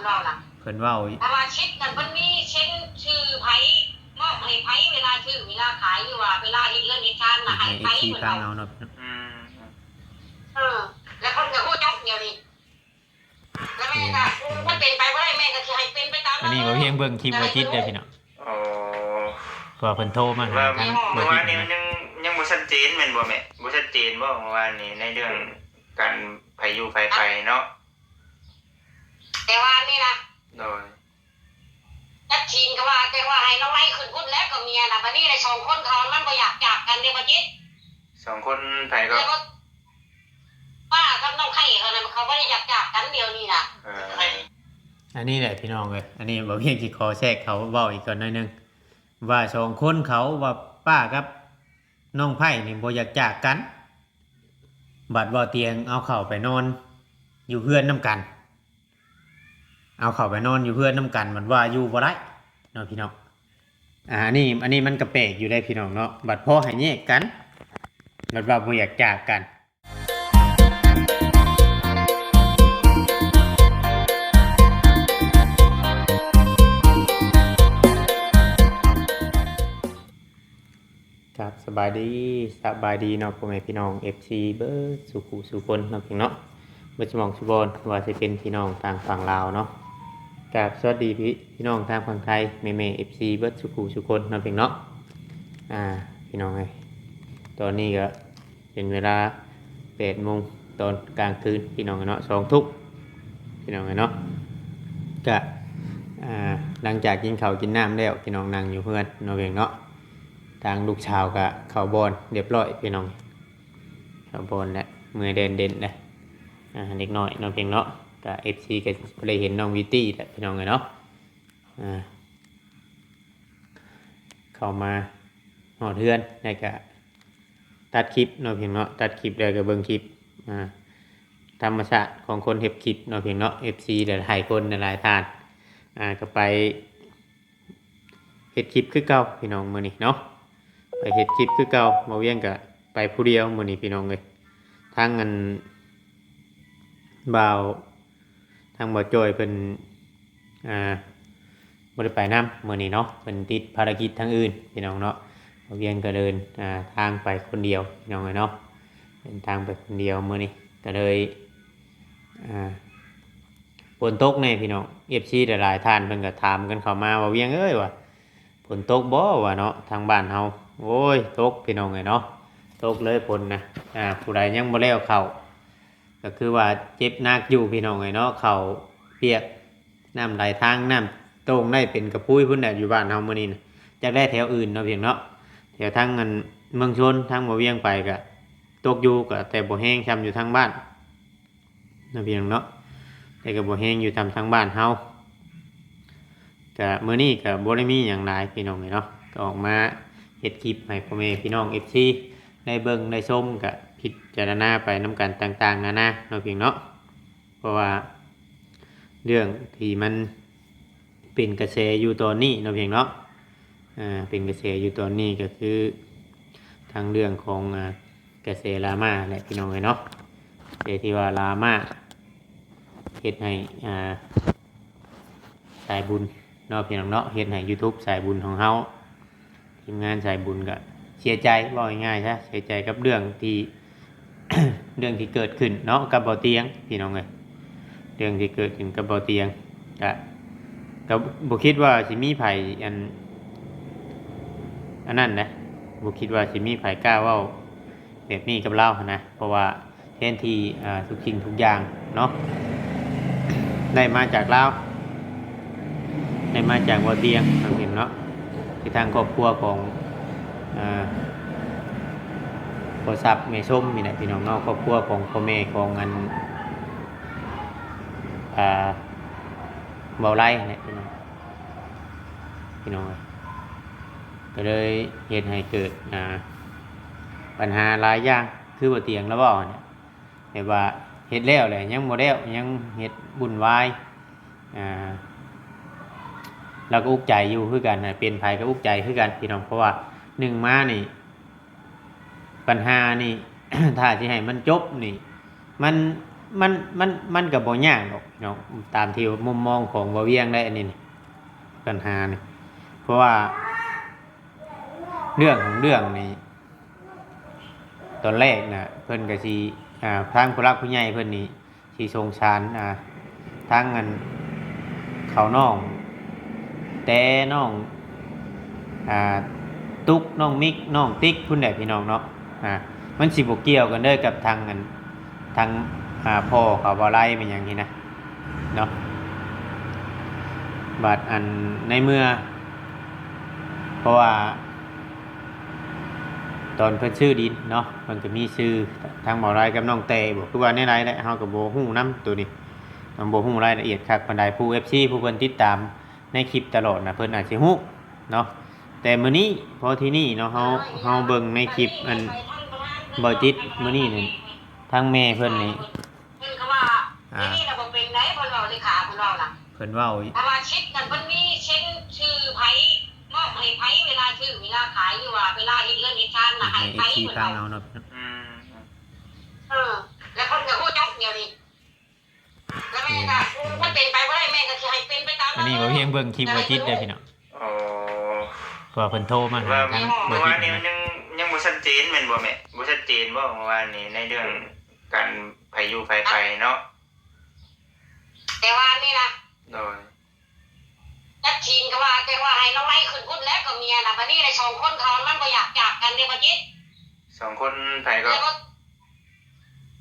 เว้าล่ะเพิ่นเว้าเพราะว่าเช็คกันมันมีเช็คชื่อไผมอบให้ไผเวลาซื้อเวลาขายหรือว่าเวลาเฮ็ดเรื่องเฮ็ดการน่ะให้ไผ FC เพิ่น ฟัง เอา เอาเนาะ เออแล้วคนก็ฮู้จักเดี๋ยวนี้แล้วแม่ก็มันเป็นไปบ่ได้แม่ก็สิให้เป็นไปตามอันนี้บ่เพียงเบิ่งคลิปบ่จิตเด้อพี่น้อง อ๋อ เพราะว่าเพิ่นโทรมาหา ว่า ทาง เมื่ บ่ อ จิ วา ต นนี้ นะ ยังบ่ชัดเจนแม่นบ่แม่บ่ชัดเจนบ่เมื่อวานนี้ในเรื่องการไผอยู่ไผไปเนาะ แต่ว่านี่นะ โดย จัดชิงก็ว่าแต่ว่าให้น้องไล่ขึ้นพุ่นแล้วก็เมียน่ะบัดนี้ได้2คนเขามันบ่อยากจากกันเด้บ่จิต สองคนไผก็ แล้วก็ป้ากับน้องไข่เขาน่ะเขาบ่ได้อยากจากกันเดี๋ยวนี้น่ะ เออ อันนี้แหละพี่น้องเอ้ยอันนี้บ่เพียงสิขอแทรกเขาเว้าอีกก่อนหน่อยหนึงว่าสองคนเขาว่าป้ากับน้องไผ่นี่บ่อยากจากกันบัดว่าเตียงเอาเข้าไปนอนอยู่เพื่อนนํกันเอาเข้าไปนอนอยู่เพื่อนนํกันมันว่าอยู่บ่ได้เนาะพี่น้องอันนี้มันก็แปลกอยู่ได้พี่น้องเนาะบัดพอให้แยกกันบัดว่าบ่อยากจากกันครับสบายดีเนาะพ่อแม่พี่น้อง FC เบิดสุขุสุคนเนาะพี่เนาะเบิดสมองสุบอนว่าสิเป็นพี่น้องทางฝั่งลาวเนาะกับสวัสดีพี่น้องทางฝั่งไทยแม่ๆ FC เบิดสุขุสุคนเนาะพี่เนาะพี่น้องเอ้ยตอนนี้ก็เป็นเวลา 8 โมงตอนกลางคืนพี่น้องเนาะ2 ทุ่มพี่น้องเนาะก็หลังจากกินข้าวกินน้ำแล้วพี่น้องนั่งอยู่เพื่อนเนาะเองเนาะทางลูกชาวก็เข้าบอลเรียบร้อยพี่น้องเข้าบอลแล้วมือเด่นเลยเด็กน้อยน้องเพียงเนาะก็เอฟซีก็ได้เห็นน้องวิตี้แหละพี่น้องเลยเนาะเข้ามาหอดเทือนได้ก็ตัดคลิปน้องเพียงเนาะตัดคลิปได้ก็เบิ่งคลิปธรรมชาติของคนเฮ็ดคลิปน้องเพียงเนาะเอฟซีหลายคนหลายท่านก็ไปเฮ็ดคลิปคือเก่าพี่น้องมื้อนี้เนาะไปเฮ็ดคลิปคือเก่าบ่เวียงก็ไปผู้เดียวมื้อนี้พี่น้องเอ้ยทางอันบ่าวทางบ่าวจ้อยเพิ่นบ่ได้ไปนำมื้อนี้เนาะเพิ่นติดภารกิจทางอื่นพี่น้องเนาะบ่เวียงก็เดินทางไปคนเดียวพี่น้องเอ้ยเนาะเดินทางไปคนเดียวมื้อนี้ก็เลยฝนตกแน่พี่น้อง FC หลายๆท่านเพิ่นก็ถามกันเข้ามาว่าเวียงเอ้ยว่าฝนตกบ่วะเนาะทางบ้านเฮาโอ้ยตกพี่น้องเอ้ยเนาะตกเลยฝนนะผู้ใดยังบ่แล้วเข้าก็คือว่าเจ็บหนักอยู่พี่น้องเอ้ยเนาะเข้าเปียกน้ำไหลทางน้ำโต่งได้เป็นกระพุ้ยพุ่นน่ะอยู่บ้านเฮามื้อนี้นะจักได้แถวอื่นเนาะเพียงเนาะแถวทางอันเมืองชนทางบ่เวียงไปก็ตกอยู่ก็แต่บ่แห้งช้ำอยู่ทางบ้านเนาะเพียงเนาะแต่ก็บ่แห้งอยู่ทางบ้านเฮาก็มื้อนี้ก็บ่ได้มีหยังหลายพี่น้องเนาะก็ออกมาเฮ็ดคลิปให้พ่อแม่พี่น้อง FC ได้เบิ่งได้ชมก็พิจารณาไปนำกันต่างๆนานาเนาะพี่เนาะเพราะว่าเรื่องที่มันเป็นกระแสอยู่ตอนนี้เนาะพี่เนาะเป็นกระแสอยู่ตอนนี้ก็คือทางเรื่องของกระแสดราม่าแหละพี่น้องเนาะแต่ที่ว่าดราม่าเฮ็ดให้สายบุญเนาะพี่น้องเนาะเฮ็ดให้ YouTube สายบุญของเฮาทีมงานสายบุญก็เสียใจว่าง่ายๆซะเสียใจกับเรื่องที่ เรื่องที่เกิดขึ้นเนาะกับบ่อเตียงพี่น้องเอ้ยเรื่องที่เกิดขึ้นกับบ่อเตียงก็บ่คิดว่าสิมีไผอันนั้นนะบ่คิดว่าสิมีไผกล้าเว้าแบบนี้กับเรานะเพราะว่าแทนที่ทุกสิ่งทุกอย่างเนาะได้มาจากเราได้มาจากบ่อเตียงทางเห็นเนาะที่ทางครอบครัวของโทรศัพท์แม่ส้มนี่แหละพี่น้องเนาะครอบครัวของพ่อแม่ของอันเบาไล่เนี่ยพี่น้องก็เลยเหตุให้เกิดปัญหาหลายอย่างคือบ่เตียงแล้วบ่เนี่ยแต่ว่าเฮ็ดแล้วแหละยังบ่แล้วยังเฮ็ดบุญวายเราก็อุกใจอยู่คือกันเป็นภัยก็อุกใจคือกันพี่น้องเพราะว่าหนึ่งมานี่ปัญหานี่ ถ้าที่ให้มันจบนี่มัน มันมันก็บ่ยากหรอกเนาะตามที่มุมมองของบ่เวียงได้อันนี้นี่ปัญหานี่เพราะว่าเรื่องของเรื่องนี่ตอนแรกน่ะเพิ่นก็สิทางผู้รักผู้ใหญ่เพิ่นนี่สิสงสารทางอันเขาน้องแต่น้องอ่าตุ๊กน้องมิกน้องติ๊กพุ่นแหละพี่น้องเนาะมันสิบ่เกี่ยวกันเด้อกับทางอันทางพ่อเขาบ่ไล่เป็นหยังนี้นะเนาะบัดอันในเมื่อเพราะว่าตอนเพิ่นชื่อดินเนาะมันก็มีชื่อทางบ่ไล่กับน้องเตบ่คือว่าในรายละเฮาก็บ่ฮู้นํตัวนี้มันบ่ฮู้รายละเอียดคักปานใดผู้ FC ผู้เพิ่นติดตามในคลิปตลอดน่ะเพิ่นอาจสิฮู้เนาะแต่มื้อนี้พอที่นี่เนาะเฮาเบิ่งในคลิปอันบ่จิตมื้อนี้นี่ทางแม่เพิ่นนี่เพิ่นก็ว่านี่น่ะบ่เป็นไหนเพิ่นเว้าเลขาเพิ่นเว้าน่ะ เพิ่นเว้าถ้าว่าเช็คกันเพิ่นมีเช็คชื่อไผมอบให้ไผเวลาชื่อเวลาขายหรือว่าเวลาเฮ็ดเรื่องเฮ็ดการน่ะให้ไผ ที่ เพิ่น ฟัง เว้า เอาเนาะ แล้วเพิ่นก็ฮู้จักเดียวนี้แล้วแม่ก็มันเป็นไปบ่ได้แม่ก็สิให้เป็นไปตาม อันนี้บ่เพียงเบิ่งคลิปบ่จิตเด้อพี่น้อง อ๋อ เพราะว่าเพิ่นโทรมาหา ว่า ทางบ่ เมื่อ จิ วา ต นนี้มันยังบ่ชัดเจนแม่นบ่แม่บ่ชัดเจนบ่เมื่อวานนี้ในเรื่องการไผอยู่ไผไปเนาะ แต่ว่านี่นะ โดย จัดทีมก็ว่าแต่ว่าให้น้องไล่ขึ้นพุ่นแล้วก็เมียน่ะบัดนี้ได้สองคนเขามันบ่อยากจากกันเด้บ่จิต สองคนไผก็ แล้วก็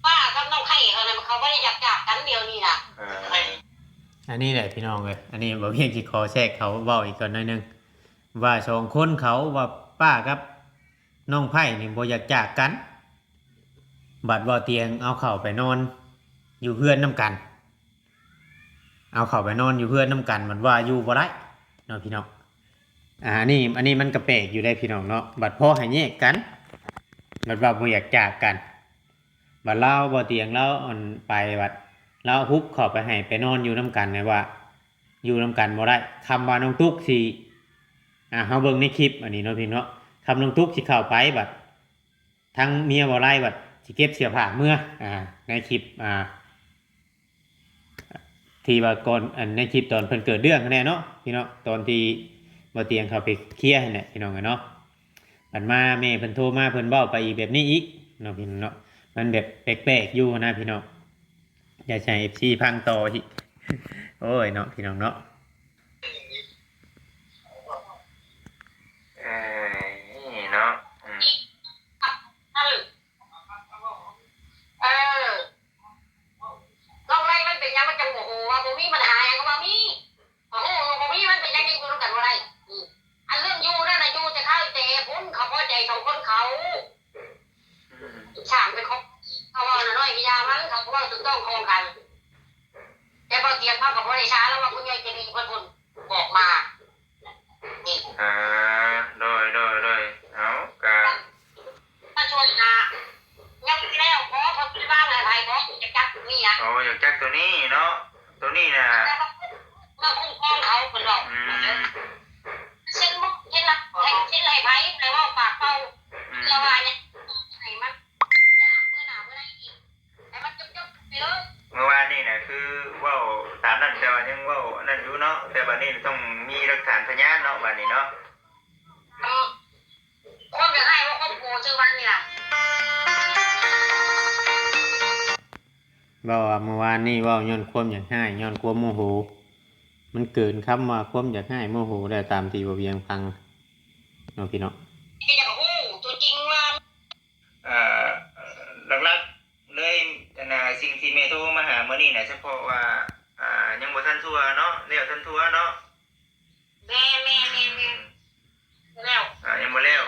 ป้ากับน้องไข่เขาน่ะเขาบ่ได้อยากจากกันเดียวนี้น่ะ อันนี้แหละพี่น้องเอ้ยอันนี้บ่เพียงสิขอแทรกเขาเว้าอีกก่อนหน่อยนึงว่าสองคนเขาว่าป้ากับน้องไผ่นี่บ่อยากจากกันบัดบ่เตียงเอาเข้าไปนอนอยู่เพื่อนนํกันเอาเข้าไปนอนอยู่เพื่อนนํกันมันว่าอยู่บ่ได้เนาะพี่น้องอันนี้มันก็แปลกอยู่ได้พี่น้องเนาะบัดพ่อให้แยกกันบัดว่าบ่อยากจากกันบัดเล่าบ่เตียงแล้วอันไปบัดเราฮุบเข้าไปให้ไปนอนอยู่นํกันเนี่ยว่าอยู่นํกันบ่ได้คำว่าน้องตุ๊กสิเฮาเบิ่งในคลิปอันนี้เนาะพี่เนาะคำน้องตุ๊กสิเข้าไปบัดทั้งเมียบ่ไล่บัดสิเก็บเสื้อผ้าเมื่อในคลิปที่ว่าก่อนอันในคลิปตอนเพิ่นเกิดเรื่องแน่เนาะพี่เนาะตอนที่บ่เตียงเข้าไปเคลียร์ให้แหละพี่น้องเนาะบัดมาแม่เพิ่นโทรมาเพิ่นเว้าไปอีกแบบนี้อีกเนาะพี่น้องเนาะมันแบบแปลกๆอยู่นะพี่น้องอย่าใช้ FC พังต่ออีก โอ้ยเนาะพี่น้องเนาะ นี่เนาะน้องไล่มันเป็นยังมันจังโอ้โหว่าบ่มีปัญหาหยังก็ว่ามีโอ้โหบ่มีมันเป็นยังอยู่นำกันบ่ได้อันเรื่องอยู่นั่นน่ะอยู่แต่เขาแต่พุ่นเขาพอใจสองคนเขาฉางเป็นเขาว่าน้อยๆพี่ยามันเขาว่าถูกต้องคงกันแต่พอเตียงเขาก็บ่ได้ช้าแล้วว่าคุณยายจะมีคนบอกมานี่โดยเอากะ ถ้าช่วยนะยังแล้วขอพอที่บ้านอะไรขอจะจับนี่อ่ะ โอ้อยากจักตัวนี้เนาะตัวนี้น่ะ เราคุ้มครองเขาเป็นหรอกเช่นมุกเช่นละเช่นไรไผ่ไรว่าปากเป้าเราว่าเนี่ยไหนมันยากเมื่อหนาเมื่อไรอีกแต่มันจบไปเลย เมื่อวานนี่น่ะคือเว้าตามนั้นแต่ว่ายังเว้านั่นอยู่เนาะแต่บัดนี้ต้องมีหลักฐานพยานเนาะบัดนี้เนาะ คนจะให้ว่าครอบครัวชื่อวันนี่ล่ะ ว่าเมื่อวานนี่ว่าย้อนความอยากให้ย้อนความโมโหมันเกินคำว่าความอยากให้โมโหได้ตามที่บ่เวียงฟังเนาะพี่เนาะ ที่จะหู้ตัวจริงว่า หลักๆเลยสิ่งที่แม่โทรมาหามื้อนี้น่ะเฉพาะว่ายังบ่ทันทั่วเนาะแล้วทันทั่วเนาะ แม่แล้ว ยังบ่แล้ว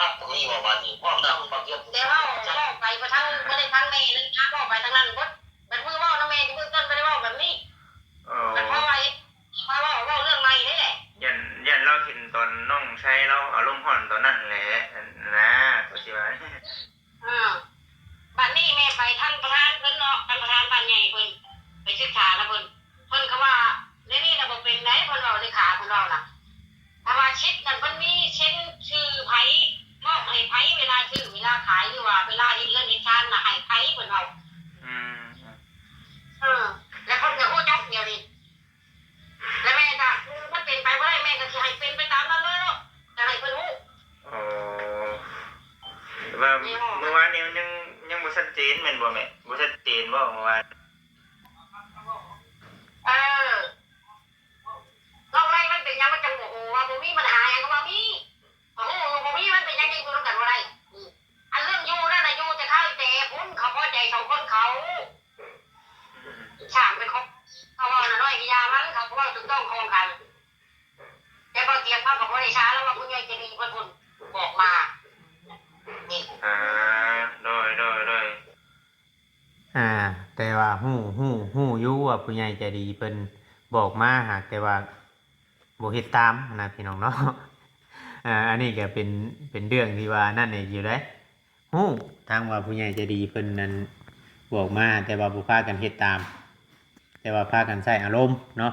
ครับตรงนี้ว่าวันนี้พ่อเราบางที เดี๋ยวว่าไปมาทั้งไม่ได้ทั้งแม่เลยนะว่าไปทั้งนั้นบดเป็นมือว่าน้องแม่ที่มือต้นไม่ได้ว่าแบบนี้แต่พอไว้ว่าเรื่องใหม่นี่แหละ ยันเราเห็นตอนน้องใช้เราอารมณ์ห่อนตอนนั้นแหละนะก็สิว่า บ้านนี้แม่ไปท่านประธานเพิ่นเนาะท่านประธานบ้านใหญ่เพิ่นไปศึกษาแล้วเพิ่นก็ว่าในนี่ระบบเป็นไหนเพิ่นเราเลขาเพิ่นเราน่ะถ้าว่าเช็คกันเพิ่นมีเช็คชื่อไผมอบให้ไผเวลาชื่อเวลาขายหรือว่าเวลาเฮ็ดเรื่องเฮ็ดการน่ะให้ไผเพิ่นเอา เมื่อวาน เออลองไล่มันเป็นยังมันจังโอ้โหว่าบ่มีปัญหาหยังก็ว่ามีโอ้โหบ่มีมันเป็นยังยังอยู่ด้วยกันบ่ได้อันเรื่องอยู่นั่นน่ะอยู่แต่เข้าแต่พุ่นเขาพอใจสองคนเขาฉากเป็นของเขาว่าน่ะน้อยกิยามันเขาก็ว่าถูกต้องคงกันแต่พอเตรียมเข้ากับบ่ได้ช้าแล้วว่าคุณยายจะมีเพิ่นบอกมานี่ โดย แต่ว่าฮู้อยู่ว่าผู้ใหญ่ใจดีเพิ่นบอกมาหากแต่ว่าบ่เฮ็ดตามนะพี่น้องเนาะ อันนี้ก็เป็นเรื่องที่ว่านั่นเองอยู่เด้ฮู้ทางว่าผู้ใหญ่ใจดีเพิ่นนั้นบอกมาแต่ว่าบ่พากันเฮ็ดตาม แต่ว่าพากันใช้อารมณ์เนาะ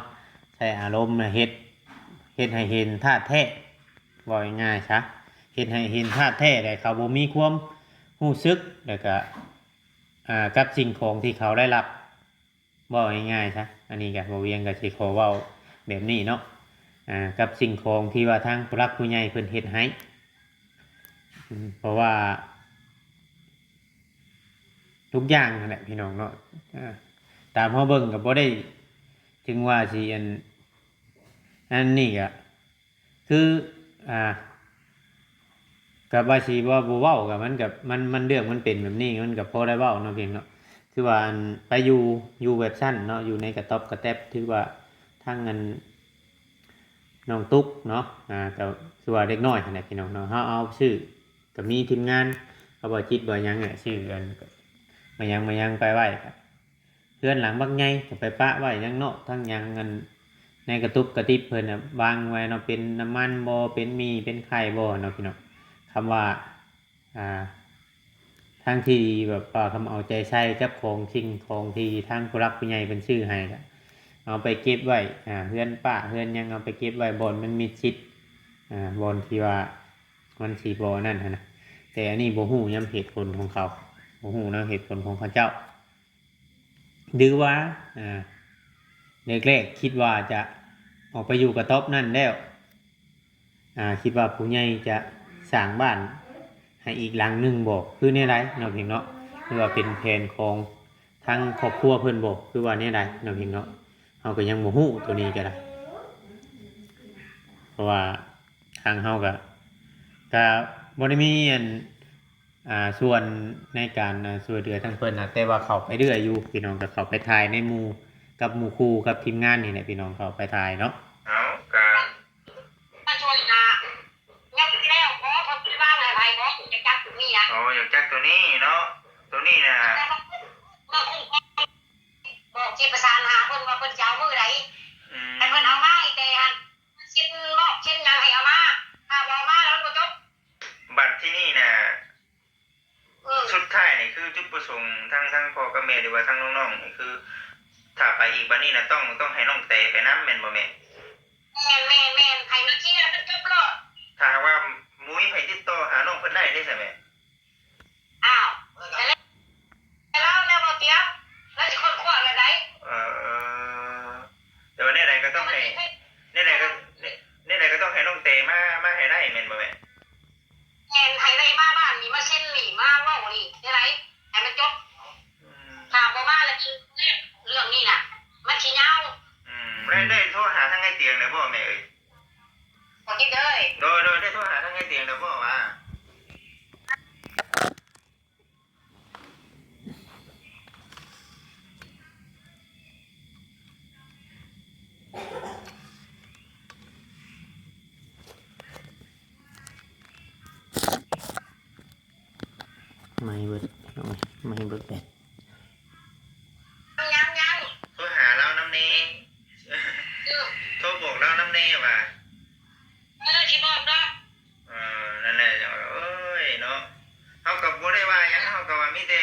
ใช้อารมณ์เฮ็ดให้เห็นท่าแท้ว่าง่ายๆซะเฮ็ดให้เห็นท่าแท้ได้เขาบ่มีความรู้สึกแล้วก็กับสิ่งของที่เขาได้รับว่าง่ายๆซะอันนี้ก็บ่เวียงก็สิขอเว้าแบบนี้เนาะกับสิ่งของที่ว่าทางผู้รักผู้ใหญ่เพิ่นเฮ็ดให้เพราะว่าทุกอย่างนั่นแหละพี่น้องเนาะตามเฮาเบิ่งก็บ่ได้ถึงว่าสิอันนี้ก็คือกับว่าสิว่าบ่เว้ากับมันกับมันเรื่องมันเป็นแบบนี้มันก็พอได้เว้าเนาะเพียงเนาะคือว่าอันไปอยู่แบบสั้นเนาะอยู่ในกระต๊อบกระแต๊บถือว่าทางเงินน้องตุ๊กเนาะแต่คือว่าเด็กน้อยนั่นแหละพี่น้องเนาะเฮาเอาชื่อก็มีทีมงานเขาบ่จิตบ่หยังเนี่ยชื่อกันมายังไปไว้เพื่อนหลังบักใหญ่ก็ไปปะไว้ยังเนาะทั้งยังเงินในกระตุกกระติบเพิ่นน่ะวางไว้เนาะเป็นน้ำมันบ่เป็นมีเป็นไข่บ่เนาะพี่น้องคำว่าทางที่แบบคำเอาใจใส่กับของสิ่งของที่ทางผู้รักผู้ใหญ่เป็นชื่อให้ก็เอาไปเก็บไว้เพื่อนป้าเพื่อนยังเอาไปเก็บไว้บนมันมีชิดบนที่ว่ามันสีบ่นั่นนะแต่อันนี้บ่ฮู้ย้ำเหตุผลของเขาบ่ฮู้นะเหตุผลของเขาเจ้าดื้อว่าแรกๆคิดว่าจะออกไปอยู่กระต๊อบนั่นแล้วคิดว่าผู้ใหญ่จะสร้างบ้านให้อีกหลังหนึ่งบอกคือเนี่ยไรเนาะเพียงเนาะคือว่าเป็นแผนของทางครอบครัวเพิ่นบอกคือว่าเนี่ยไรเนาะเพียงเนาะเราก็ยังบ่ฮู้ตัวนี้ก็ได้เพราะว่าทางเฮาก็บ่ได้มีส่วนในการช่วยเหลือทั้งเพิ่นนะแต่ว่าเขาไปเรื่อยอยู่พี่น้องก็เขาไปถ่ายในหมู่กับหมู่คู่กับทีมงานนี่แหละพี่น้องเขาไปถ่ายเนาะเอาก็ มาช่วยนะยังแล้วขอเพิ่นบ้างให้ไผบ่จะจับนี่นะ อยากจักตัวนี้เนาะตัวนี้น่ะ บอกที่ประสานหาเพิ่นว่าเพิ่นจะเอามื้อใดให้เพิ่นเอามาอีกแต่หั่นเช่นรอบเช่นหยังให้เอามาถ้าบ่เอามาแล้วมันบ่จบ บัตรที่นี่น่ะสุดท้ายนี่คือจุดประสงค์ทั้งพ่อกับแม่หรือว่าทั้งน้องๆนี่คือถ้าไปอีกบัดนี้น่ะต้องให้น้องเตไปนำแม่นบ่แม่แม่นให้มันเคลียร์มันจบแล้ว ถ้าหากว่ามุ้ยไปติดต่อหาน้องเพิ่นได้ใช่ไหม อ้าวแล้วบ่เตรียมแล้วสิคนขวดอะไร แต่ว่าเนี่ยใดก็ต้องให้เนี่ยใดก็ต้องให้น้องเตมาให้ได้แม่นบ่แม่แม่นให้ได้มาบ้านนี่มาเซ็นนี่มาเว้านี่ได้ไรให้มันจบถ้าบ่มาแล้วเรื่องนี้น่ะมันสิยาวได้โทรหาทางไอ้เตียงได้บ่แม่เอ้ยบ่คิดเด้ยโดยได้โทรหาทางไอ้เตียงได้บ่ว่าไม่เบิดเป็นยังโทรหาเราน้ำเนโทรบอกเราน้ำเนว่าสิบอกเนาะนั่นแหละเอ้ยเนาะเฮาก็บ่ได้ว่าหยังเฮาก็ว่ามีแต่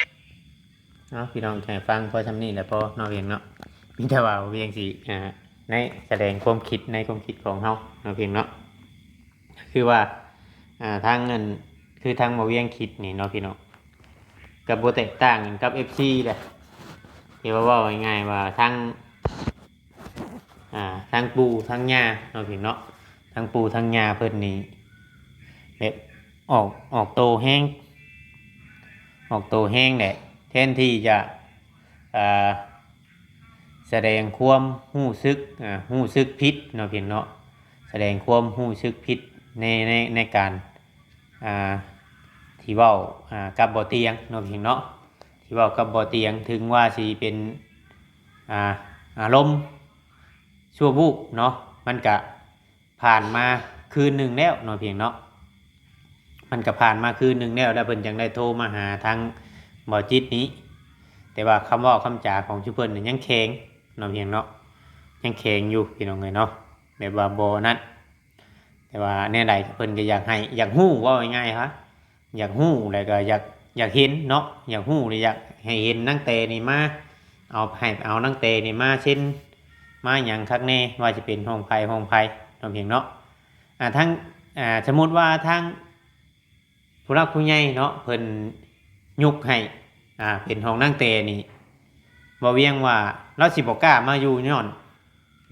พี่น้องแค่ฟังพอทำนี่แหละพอเนาะเพียงเนาะมีแต่ว่าเพียงสิในแสดงความคิดในความคิดของเฮาเนาะเพียงเนาะคือว่าทางเงินคือทางมาเวียงคิดนี่เนาะพี่น้องกับโบแตกต่างกับ FC แหละที่ว่าง่ายๆว่าทั้งปูทั้งหญ้าเนาะพี่เนาะทั้งปูทั้งหญ้าเพิ่นนี่แบบออกโตแห้งแหละแทนที่จะ อ่าแสดงความรู้สึกรู้สึกผิดเนาะเพียงเนาะแสดงความรู้สึกผิดในการอ่าที่เว้ากับบ่เตียงเนาะเพียงเนาะที่เว้ากับบ่เตียงถึงว่าสิเป็นอ่าอารมณ์ชั่ววูบเนาะมันก็ผ่านมาคืนหนึ่งแล้วเนาะเพียงเนาะมันก็ผ่านมาคืนหนึ่งแล้วเพิ่นจังได้โทรมาหาทางบ่จิตนี้ แต่ว่าคำเว่าคำจาของชุเพิ่นนี่ยังแข็งเนาะเพียงเนาะยังแข็งอยู่พี่น้องเอ้ยเนาะแบบว่าบ่นั้นแต่ว่าแนวใดเพิ่นก็อยากให้อยากฮู้ว่าง่ายๆครับอยากฮู้แล้วก็อยากเห็นเนาะอยากฮู้หรืออยากให้เห็นนางเตนี่มาเอานางเตนี่มาเช่นมาหยังคักแน่ว่าจะเป็นห้องไผเนาะเพียงเนาะทั้งสมมุติว่าทางผู้รักผู้ใหญ่เนาะเพิ่นยุกให้เป็นห้องนั่งเตนี่บ่เวียงว่าเราสิบ่กล้ามาอยู่ย้อน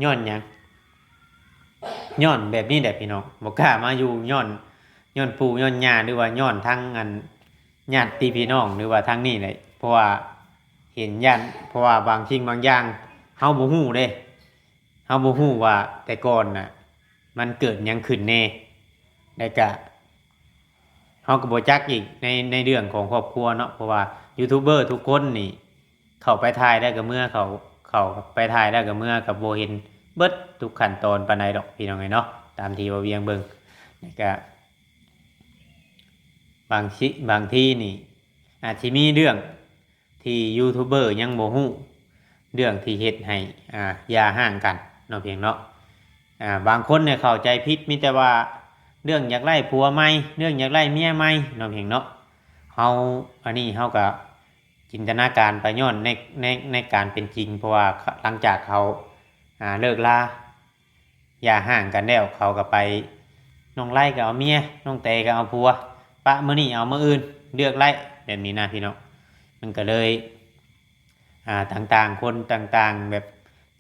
หยังย้อนแบบนี้แหละพี่น้องบ่กล้ามาอยู่ย้อนปู่ย้อนย่าหรือว่าย้อนทั้งอันญาติพี่น้องหรือว่าทั้งนี้แหละเพราะว่าเห็นญาติเพราะว่าบางสิ่งบางอย่างเฮาบ่ฮู้เด้เฮาบ่ฮู้ว่าแต่ก่อนน่ะมันเกิดหยังขึ้นแน่แล้วก็เฮาก็บ่จักอีกในเรื่องของครอบครัวเนาะเพราะว่ายูทูบเบอร์ทุกคนนี่เข้าไปถ่ายได้ก็เมื่อเขาไปถ่ายได้ก็เมื่อกับโบเห็นเบิดทุกขั้นตอนปานใดดอกพี่น้องไงเนาะตามที่ว่าเวียงเบิ่งนี่ก็บางที่นี่อาจสิมีเรื่องที่ยูทูบเบอร์ยังบ่ฮู้เรื่องที่เฮ็ดให้อย่าห่างกันเนาะเพียงเนาะบางคนเนี่ยเข้าใจผิดมีแต่ว่าเรื่องอยากไล่ผัวใหม่เรื่องอยากไล่เมียใหม่เนาะเพียงเนาะอันนี้เฮาก็จินตนาการไปย้อนในการเป็นจริงเพราะว่าหลังจากเขาเลิกลาอย่าห่างกันแล้วเขาก็ไปน้องไล่ก็เอาเมียน้องเตก็เอาผัวปะมื้อนี้เอามื้ออื่นเลือกไล่แบบนี้นะพี่น้องมันก็เลยต่างๆคนต่างๆแบบ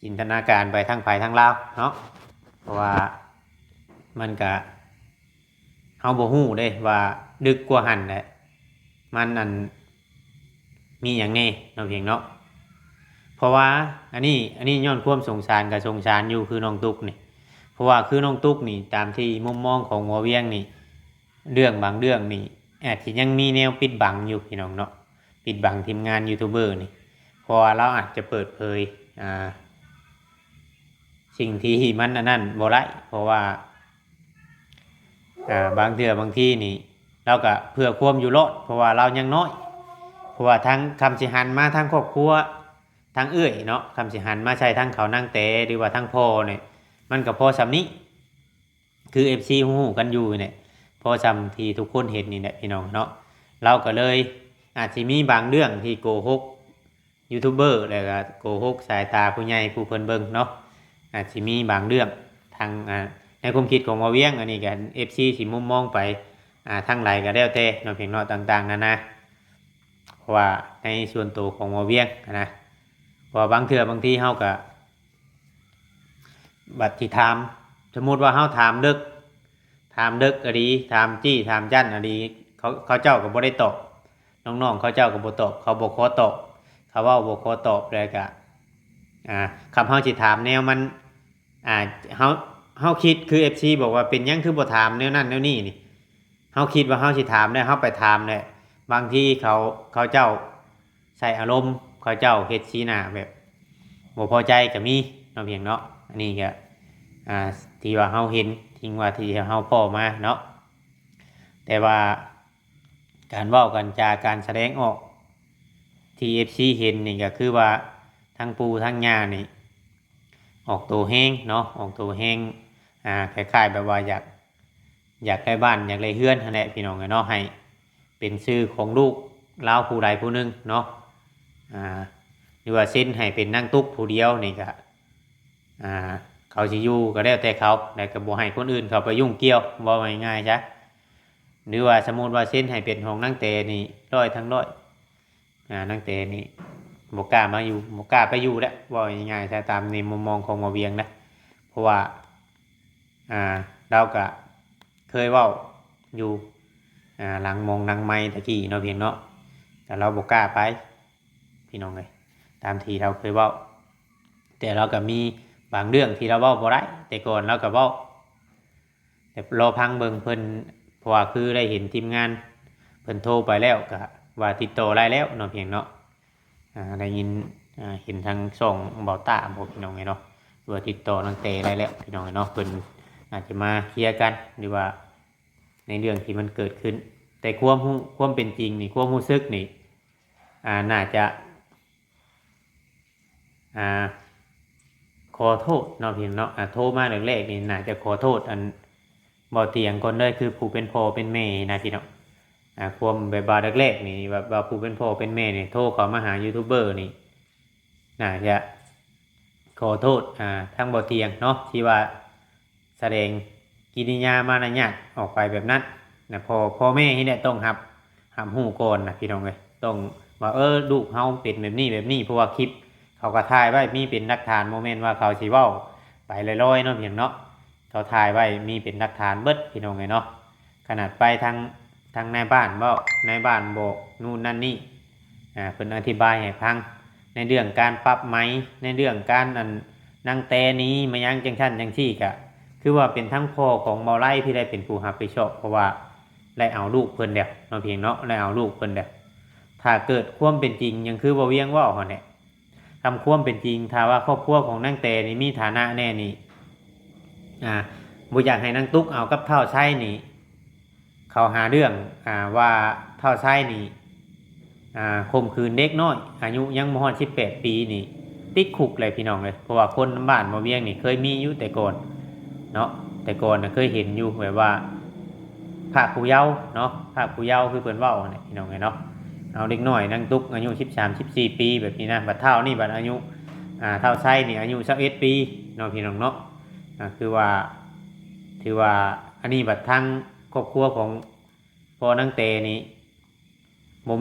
จินตนาการไปทั้งฝ่ายทั้งลาวเนาะเพราะว่ามันก็เฮาบ่ฮู้เด้ว่าดึกกว่าหั่นแหละมันอันมีอย่างแน่เนาะเพียงเนาะเพราะว่าอันนี้ย้อนความสงสารกับสงสารอยู่คือน้องตุ๊กนี่เพราะว่าคือน้องตุ๊กนี่ตามที่มุมมองของหัวเวียงนี่เรื่องบางเรื่องนี่อาจจะยังมีแนวปิดบังอยู่พี่น้องเนาะปิดบังทีมงานยูทูบเบอร์นี่เพราะว่าเราอาจจะเปิดเผยสิ่งที่มันนั่นบ่ได้เพราะว่าบางเทื่อบางที่นี่เราก็เพื่อความอยู่รอดเพราะว่าเรายังน้อยเพราะว่าทั้งคำสิหันมาทั้งครอบครัวทั้งเอื้อยเนาะคำสิหันมาใช้ทั้งเขานั่งเตะหรือว่าทั้งพ่อเนี่ยมันก็พอสำนี้คือ FC ฮู้กันอยู่เนี่ยพอสำที่ทุกคนเห็นนี่แหละพี่น้องเนาะเราก็เลยอาจจะมีบางเรื่องที่โกหกยูทูบเบอร์แล้วก็โกหกสายตาผู้ใหญ่ผู้เพิ่นเบิ่งเนาะอาจจะมีบางเรื่องทางในความคิดของวาเวียงอันนี้กัน FC สิมุมมองไปทางไหนก็แล้วแต่เนาะเพียงเนาะต่างๆนะเพราะว่าในส่วนตัวของวาเวียงนะว่าบางเทื่อบางทีเฮาก็บัดที่ถามสมมุติว่าเฮาถามดึกอดีถามจี้ถามจั่นอดีเขาเจ้าก็บ่ได้ตอบน้องๆเขาเจ้าก็บ่ตอบเขาบ่ขอตอบเขาเว้าบ่ขอตอบแล้วก็คำเฮาสิถามแนวมันเฮาคิดคือ FC บอกว่าเป็นหยังคือบ่ถามแนวนั้นแนวนี้นี่เฮาคิดว่าเฮาสิถามได้เฮาไปถามได้บางทีเขาเจ้าใส่อารมณ์เขาเจ้าเฮ็ดสีหน้าแบบบ่พอใจก็มีเนาะเพียงเนาะอันนี้ก็ที่ว่าเฮาเห็นทิ้งว่าที่เฮาพ้อมาเนาะแต่ว่าการเว้ากันจาการแสดงออกที่ FC เห็นนี่ก็คือว่าทั้งปู่ทั้งย่านี่ออกตัวแห้งเนาะออกตัวแห้งคล้ายๆแบบว่าอยากได้บ้านอยากได้เฮือนนั่นแหละพี่น้องเนาะให้เป็นชื่อของลูกเล่าผู้ใดผู้หนึ่งเนาะหรือว่าเส้นให้เป็นนั่งตุ๊กผู้เดียวนี่ก็เขาจะอยู่ก็แล้วแต่เขาแต่ก็บ่ให้คนอื่นเขาไปยุ่งเกี่ยวว่าง่ายๆจ้ะหรือว่าสมมุติว่าเส้นให้เป็นของนั่งเตนี่100 ทั้ง 100นั่งเตนี่บ่กล้ามาอยู่บ่กล้าไปอยู่แล้วว่าง่ายๆจ้ะตามในมุมมองของหมอเวียงนะเพราะว่าเราก็เคยเว้าอยู่หลังไม้ตะกี้เนาะเพียงเนาะแต่เราบ่กล้าไปพี่น้องเลย ตามที่เราเคยเว้าแต่เราก็มีบางเรื่องที่เราเว้าบ่ได้แต่ก่อนเราก็เว้าแต่รอพังเบิ่งเพิ่นเพราะว่าคือได้เห็นทีมงานเพิ่นโทรไปแล้วก็ว่าติดต่อได้แล้วเนาะเพียงเนาะได้ยินเห็นทางช่องเบาต้าบอกพี่น้องไงเนาะว่าติดต่อน้องเตได้แล้วพี่น้องไงเนาะเพิ่นอาจจะมาเคลียร์กันหรือว่าในเรื่องที่มันเกิดขึ้นแต่ความเป็นจริงนี่ความรู้สึกนี่น่าจะขอโทษเนาะพี่เนาะโทรมาแรกๆนี่น่าจะขอโทษอันบ่เตียงก่อนเลยคือผู้เป็นพ่อเป็นแม่นะพี่เนาะความแบบว่าแรกๆนี่แบบว่าผู้เป็นพ่อเป็นแม่นี่โทรเข้ามาหายูทูบเบอร์นี่น่าจะขอโทษทั้งบ่เตียงเนาะที่ว่าแสดงกิริยามารยาทออกไปแบบนั้นนะพ่อแม่ที่เนี่ยต้องรับหูก่อนนะพี่น้องเลยต้องว่าลูกเฮาเป็นแบบนี้เพราะว่าคลิปเขาก็ถ่ายไว้มีเป็นหลักฐานโมเมนต์ว่าเขาสิเว้าไปลอยๆเนาะพี่น้องเนาะเขาถ่ายไว้มีเป็นหลักฐานเบิดพี่น้องเลยเนาะขนาดไปทางในบ้านเว้าในบ้านบอกนู่นนั่นนี่เพิ่นอธิบายให้ฟังในเรื่องการปรับไหมในเรื่องการนั่งแต่นี้มายังจังชั้นจังซี่กะคือว่าเป็นทั้งพ่อของเบาไล่ที่ได้เป็นผู้รับผิดชอบเพราะว่าได้เอาลูกเพิ่นเดียวเนาะเพียงเนาะได้เอาลูกเพิ่นเดียวถ้าเกิดความเป็นจริงยังคือบ่เวียงว่าหั่นแหละทำความเป็นจริงถ้าว่าครอบครัวของนางแต่นี่มีฐานะแน่นี่บ่อยากให้นางตุ๊กเอากับเท่าใช้นี่เขาหาเรื่องว่าเท่าใช้นี่ข่มขืนเด็กน้อยอายุยังบ่ฮอด18ปีนี่ติดคุกเลยพี่น้องเลยเพราะว่าคนบ้านบ่เวียงนี่เคยมีอยู่แต่ก่อนเนาะแต่ก่อนเคยเห็นอยู่แบบว่าภาคผู้เยาว์เนาะภาคผู้เยาว์คือเพิ่นเว้าเนี่ยพี่น้องเนาะเอาเด็กน้อยนางตุ๊กอายุ13-14ปีแบบนี้นะบัดเท่านี่บัดอายุเท่าไส้นี่อายุ21ปีเนาะพี่น้องเนาะคือว่าถือว่าอันนี้บัดทั้งครอบครัวของพ่อนางเตนี่บ่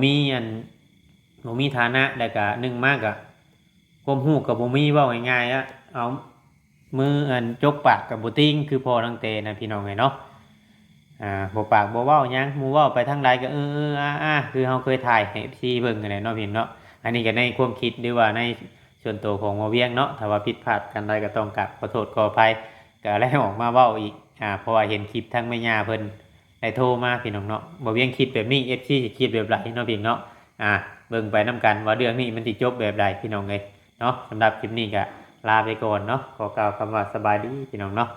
มีฐานะแล้วก็นึงมากก็ความรู้ก็บ่มีเว้าง่ายๆเอามือจกปากกับบ่ติงคือพ่อนางเตนะพี่น้องเนาะบ่ปากบ่เว้าหยังหมู่เว้าไปทางใดก็คือเฮาเคยถ่ายให้ FC เบิ่งกันแหละเนาะพี่เนาะอันนี้ก็ในความคิดหรือว่าในส่วนตัวของบ่เวียงเนาะถ้าว่าผิดพลาดกันใดก็ต้องกราบขอโทษขออภัยก็แล้วออกมาเว้าอีกเพราะว่าเห็นคลิปทั้งแม่ย่าเพิ่นได้โทรมาพี่น้องเนาะบ่เวียงคิดแบบนี้ FC สิคิดแบบไรเนาะพี่เนาะเบิ่งไปนํกันว่าเรื่องนี้มันสิจบแบบใดพี่น้องเอ้ยเนาะสำหรับคลิปนี้ก็ลาไปก่อนเนาะขอกล่าวคำว่าสบายดีพี่น้องเนาะ